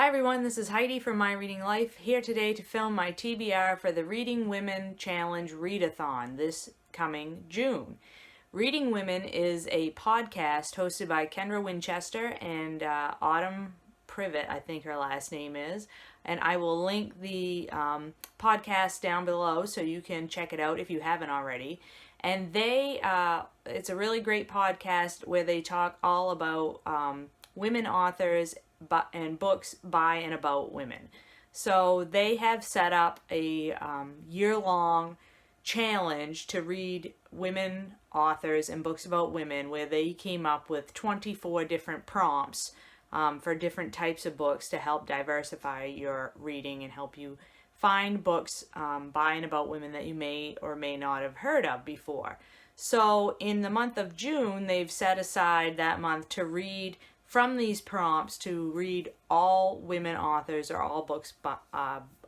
Hi everyone, this is Heidi from My Reading Life, here today to film my TBR for the Reading Women Challenge Readathon this coming June. Reading Women is a podcast hosted by Kendra Winchester and Autumn Privet, I think her last name is, and I will link the podcast down below so you can check it out if you haven't already. And it's a really great podcast where they talk all about women authors and books by and about women. So they have set up a year-long challenge to read women authors and books about women, where they came up with 24 different prompts for different types of books to help diversify your reading and help you find books by and about women that you may or may not have heard of before. So in the month of June, they've set aside that month to read from these prompts, to read all women authors or all books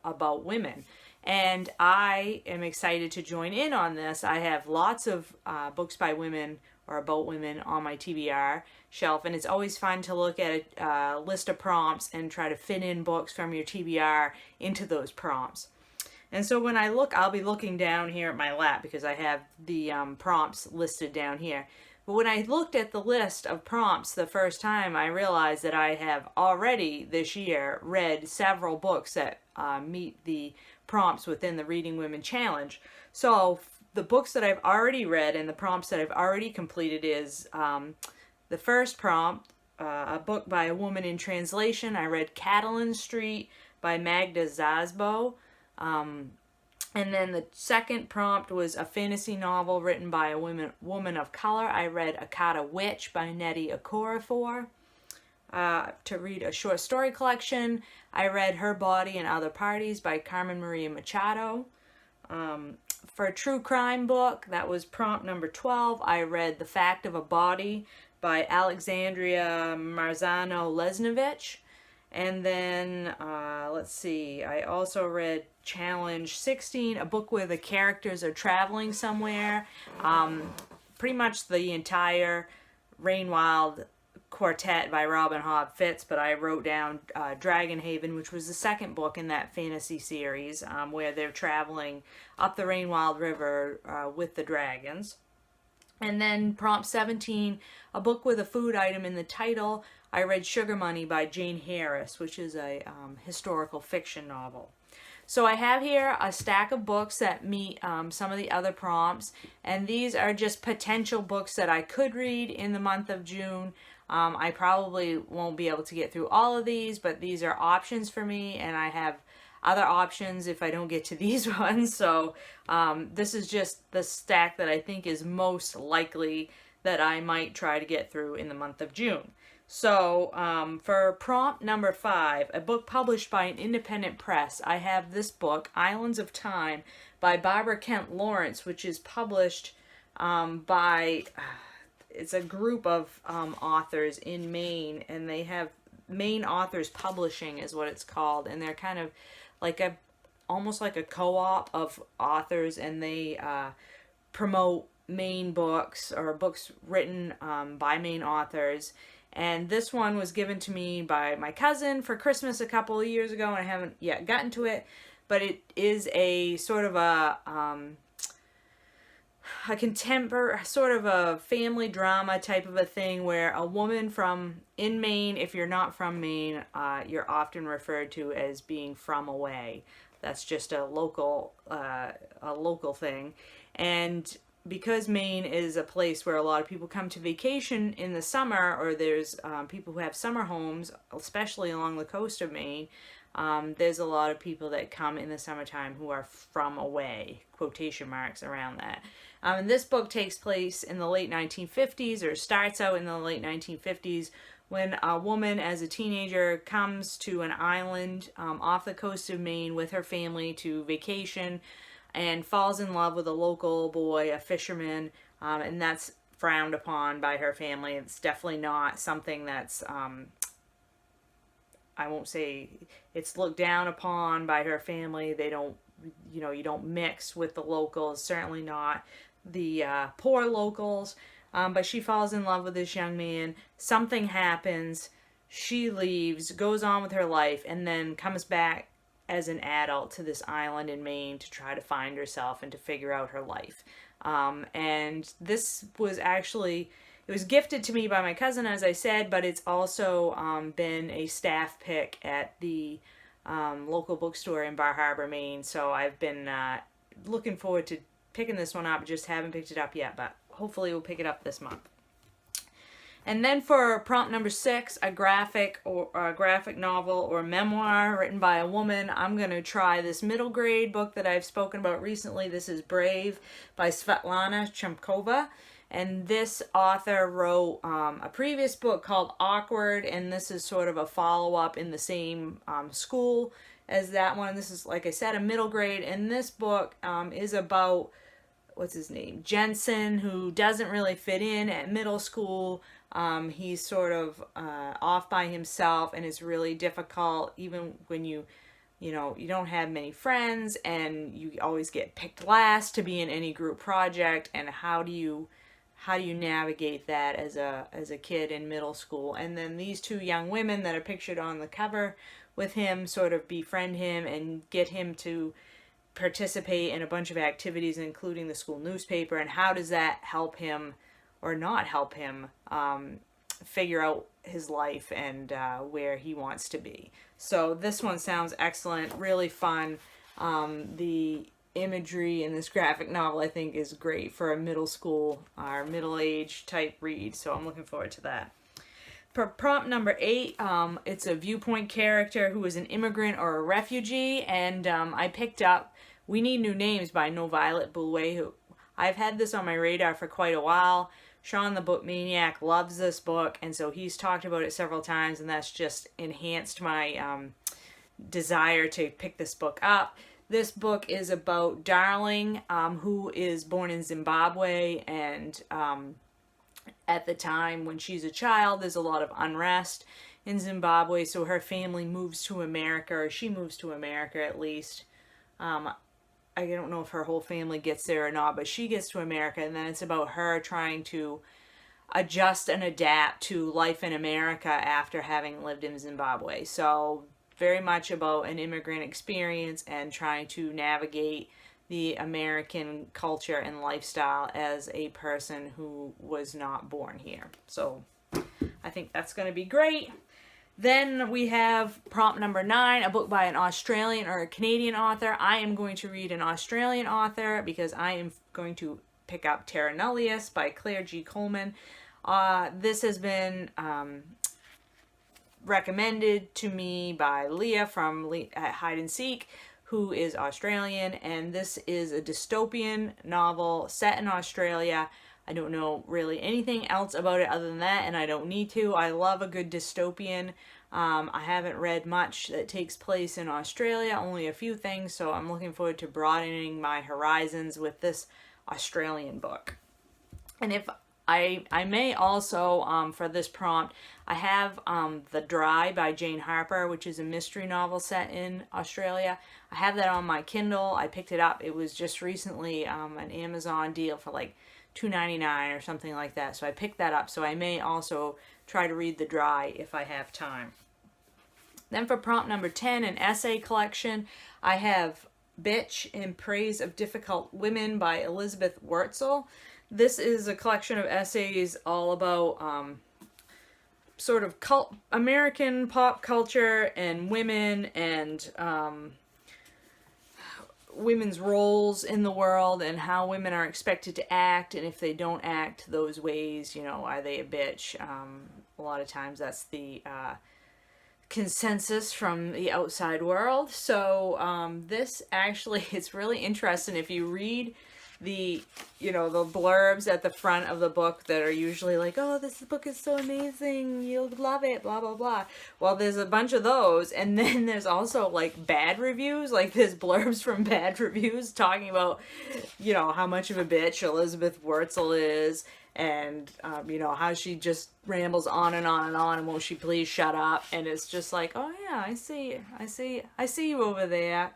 about women. And I am excited to join in on this. I have lots of books by women or about women on my TBR shelf, and it's always fun to look at a list of prompts and try to fit in books from your TBR into those prompts. And so when I look, I'll be looking down here at my lap because I have the prompts listed down here. But when I looked at the list of prompts the first time, I realized that I have already this year read several books that meet the prompts within the Reading Women Challenge. So the books that I've already read and the prompts that I've already completed is the first prompt, a book by a woman in translation. I read Catalan Street by Magda Zasbo. And then the second prompt was a fantasy novel written by a woman of color. I read Akata Witch by Nnedi Okorafor. To read a short story collection, I read Her Body and Other Parties by Carmen Maria Machado. For a true crime book, that was prompt number 12, I read The Fact of a Body by Alexandria Marzano-Lesnevich. And then, let's see, I also read Challenge 16, a book where the characters are traveling somewhere. Pretty much the entire Rainwild quartet by Robin Hobb Fitz, but I wrote down Dragonhaven, which was the second book in that fantasy series, where they're traveling up the Rainwild River with the dragons. And then prompt 17, a book with a food item in the title. I read Sugar Money by Jane Harris, which is a historical fiction novel. So I have here a stack of books that meet some of the other prompts, and these are just potential books that I could read in the month of June. I probably won't be able to get through all of these, but these are options for me, and I have other options if I don't get to these ones. So this is just the stack that I think is most likely that I might try to get through in the month of June. So for prompt number 5, a book published by an independent press, I have this book, Islands of Time by Barbara Kent Lawrence, which is published by, it's a group of authors in Maine, and they have Maine Authors Publishing is what it's called, and they're kind of like almost like a co-op of authors, and they promote Maine books or books written by Maine authors. And this one was given to me by my cousin for Christmas a couple of years ago, and I haven't yet gotten to it, but it is a sort of a contemporary, sort of a family drama type of a thing, where a woman in Maine, if you're not from Maine, you're often referred to as being from away. That's just a local thing. And because Maine is a place where a lot of people come to vacation in the summer, or there's people who have summer homes, especially along the coast of Maine, there's a lot of people that come in the summertime who are from away, quotation marks around that. And this book takes place in the late 1950s, or starts out in the late 1950s, when a woman as a teenager comes to an island off the coast of Maine with her family to vacation, and falls in love with a local boy, a fisherman, and that's frowned upon by her family. It's definitely not something that's, I won't say it's looked down upon by her family. They don't, you don't mix with the locals, certainly not the poor locals. But she falls in love with this young man. Something happens. she leaves, goes on with her life, and then comes back as an adult to this island in Maine to try to find herself and to figure out her life. And this was actually, it was gifted to me by my cousin, as I said, but it's also been a staff pick at the local bookstore in Bar Harbor, Maine. So I've been looking forward to picking this one up. Just haven't picked it up yet, but hopefully we'll pick it up this month. And then for prompt number 6, a graphic novel or memoir written by a woman, I'm going to try this middle grade book that I've spoken about recently. This is Brave by Svetlana Chmakova. And this author wrote a previous book called Awkward, and this is sort of a follow-up in the same school as that one. This is, like I said, a middle grade, and this book is about, what's his name, Jensen, who doesn't really fit in at middle school. He's sort of off by himself, and it's really difficult even when you don't have many friends, and you always get picked last to be in any group project. And how do you navigate that as a kid in middle school? And then these two young women that are pictured on the cover with him sort of befriend him and get him to participate in a bunch of activities, including the school newspaper. And how does that help him or not help him figure out his life and where he wants to be? So this one sounds excellent, really fun. The imagery in this graphic novel, I think, is great for a middle school or middle-age type read. So I'm looking forward to that. For prompt number 8, it's a Viewpoint character who is an immigrant or a refugee, and I picked up We Need New Names by No Violet Boulay, who I've had this on my radar for quite a while. Sean the Book Maniac loves this book, and so he's talked about it several times, and that's just enhanced my desire to pick this book up. This book is about Darling, who is born in Zimbabwe, and at the time when she's a child, there's a lot of unrest in Zimbabwe, so her family moves to America, or she moves to America at least. I don't know if her whole family gets there or not, but she gets to America, and then it's about her trying to adjust and adapt to life in America after having lived in Zimbabwe. So very much about an immigrant experience and trying to navigate the American culture and lifestyle as a person who was not born here. So I think that's going to be great. Then we have prompt number 9, a book by an Australian or a Canadian author. I am going to read an Australian author because I am going to pick up Terra Nullius by Claire G. Coleman. This has been recommended to me by Leah from Hide and Seek, who is Australian, and this is a dystopian novel set in Australia. I don't know really anything else about it other than that, and I don't need to. I love a good dystopian. I haven't read much that takes place in Australia, only a few things, so I'm looking forward to broadening my horizons with this Australian book. And if I may also, for this prompt, I have The Dry by Jane Harper, which is a mystery novel set in Australia. I have that on my Kindle. I picked it up. It was just recently an Amazon deal for like $2.99 or something like that. So I picked that up. So I may also try to read The Dry if I have time. Then for prompt number 10, an essay collection, I have Bitch in Praise of Difficult Women by Elizabeth Wurtzel. This is a collection of essays all about sort of American pop culture and women and women's roles in the world and how women are expected to act, and if they don't act those ways, are they a bitch? A lot of times that's the consensus from the outside world. So this actually, it's really interesting if you read the blurbs at the front of the book that are usually like, oh, this book is so amazing, you'll love it, blah, blah, blah. Well, there's a bunch of those, and then there's also, like, bad reviews, like there's blurbs from bad reviews talking about, how much of a bitch Elizabeth Wurtzel is, and, how she just rambles on and on and on, and won't she please shut up, and it's just like, oh, yeah, I see you over there.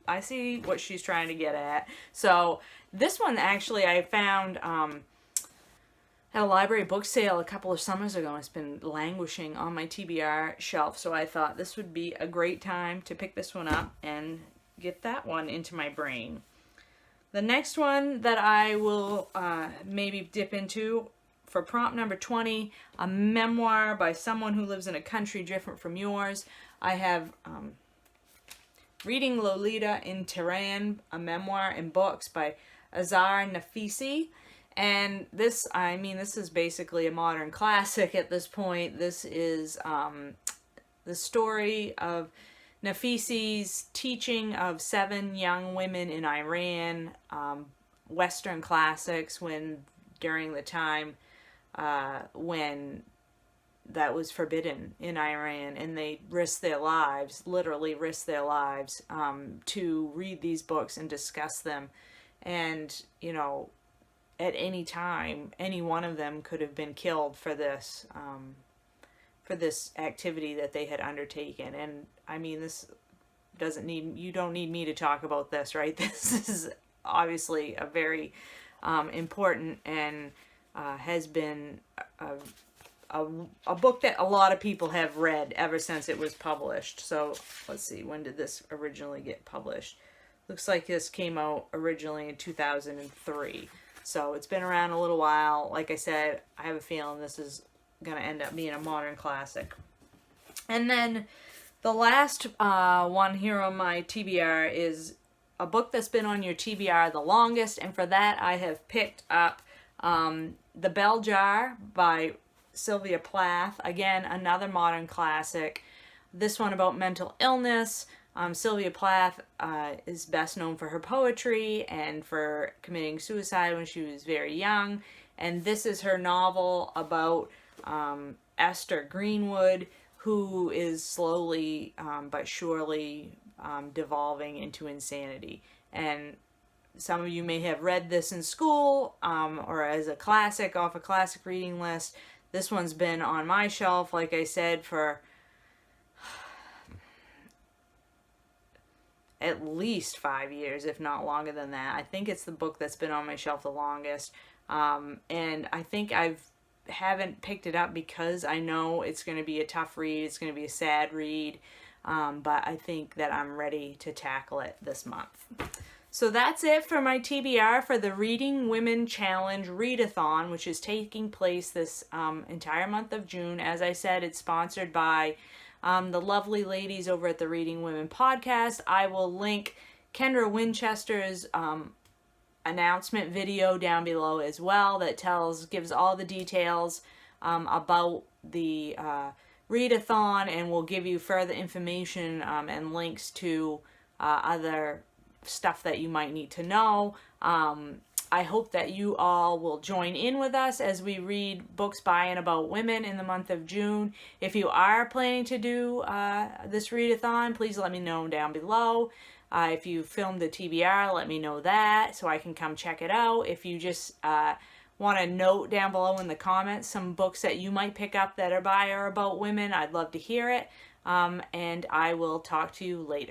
I see what she's trying to get at. So this one, actually, I found Had a library book sale a couple of summers ago. It's been languishing on my TBR shelf, so I thought this would be a great time to pick this one up and get that one into my brain. The next one that I will maybe dip into for prompt number 20, a memoir by someone who lives in a country different from yours. I have Reading Lolita in Tehran, a memoir in books by Azar Nafisi. And this, I mean, this is basically a modern classic at this point. This is the story of Nafisi's teaching of 7 young women in Iran, Western classics, during the time when that was forbidden in Iran, and they risked their lives, literally risked their lives, to read these books and discuss them. And, you know, at any time, any one of them could have been killed for this activity that they had undertaken. And I mean, this you don't need me to talk about this, right? This is obviously a very important and has been a book that a lot of people have read ever since it was published. So let's see, when did this originally get published? Looks like this came out originally in 2003. So it's been around a little while. Like I said, I have a feeling this is going to end up being a modern classic. And then the last one here on my TBR is a book that's been on your TBR the longest. And for that, I have picked up The Bell Jar by Sylvia Plath. Again, another modern classic. This one about mental illness. Sylvia Plath is best known for her poetry and for committing suicide when she was very young. And this is her novel about Esther Greenwood, who is slowly but surely devolving into insanity. And some of you may have read this in school or as a classic off a classic reading list. This one's been on my shelf, like I said, for at least 5 years, if not longer than that. I think it's the book that's been on my shelf the longest. And I think haven't picked it up because I know it's going to be a tough read. It's going to be a sad read. But I think that I'm ready to tackle it this month. So that's it for my TBR for the Reading Women Challenge Readathon, which is taking place this entire month of June. As I said, it's sponsored by the lovely ladies over at the Reading Women podcast. I will link Kendra Winchester's announcement video down below as well that gives all the details about the Readathon, and will give you further information and links to other stuff that you might need to know. I hope that you all will join in with us as we read books by and about women in the month of June. If you are planning to do this readathon, please let me know down below. If you filmed the TBR, let me know that so I can come check it out. If you just want to note down below in the comments some books that you might pick up that are by or about women, I'd love to hear it. And I will talk to you later.